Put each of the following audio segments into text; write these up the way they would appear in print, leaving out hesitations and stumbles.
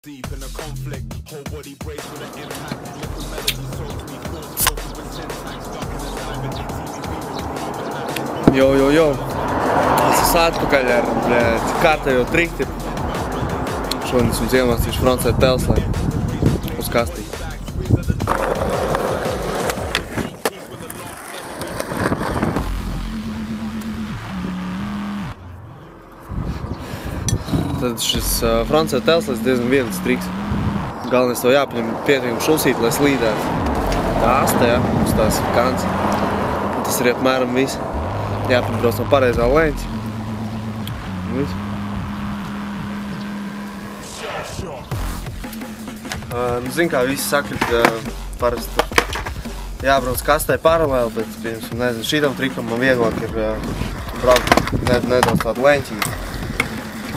Deep in a conflict, whole body breaks with an impact. Little melody soaks me, thoughts broken with syntax. Stuck in a diamond, Jo, es esmu atpakaļ ar, kārtējo trikti. Šodien esmu iemācījuši Francē Telslē uz kastī. Tad šis Francē Telslēs diezgan viens triks. Galvenais to jāpaņem pietiekami šusīt, lai slīdētu. Tā aste, ja, uz tās kants. Un tas ir apmēram viss. Jāpabrauc no pareizā leņķa. Zin kā visi saka, ka parasti jābrauc kastē paralēli, bet, piemēram, nezinu, šitam trikam man vieglāk ir braukt nedaudz tādu leņķīgu.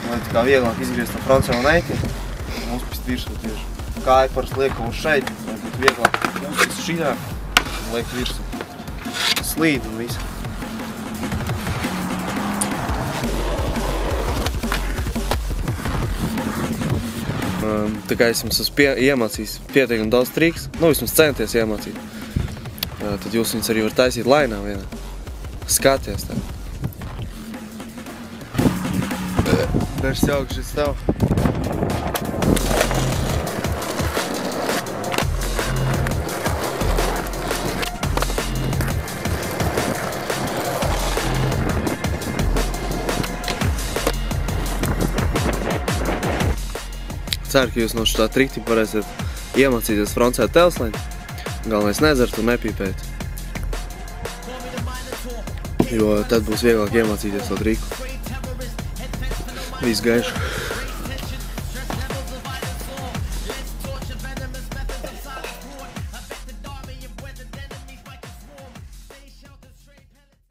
Lai tā kā vieglāk izgriezt no Francē un eiti, un uzpist virsū tieši. Kāja parasti liekam uz šeit, lai būtu vieglāk uzpist šitā un liekt virsū. Slīd un viss. Tā kā es jums esmu iemācījis pietiekami daudz triks, vismaz centies iemācīt, tad jūs viņus arī var taisīt lainā vienā. Skaties tā. Dažs jauks šis tev. Ceru, ka jūs no šitā trikti varēsiet iemācīties Francē Telslē. Galvenais nedzert un nepīpēt. Jo tad būs vieglāk iemācīties to triku. Viss gaišu.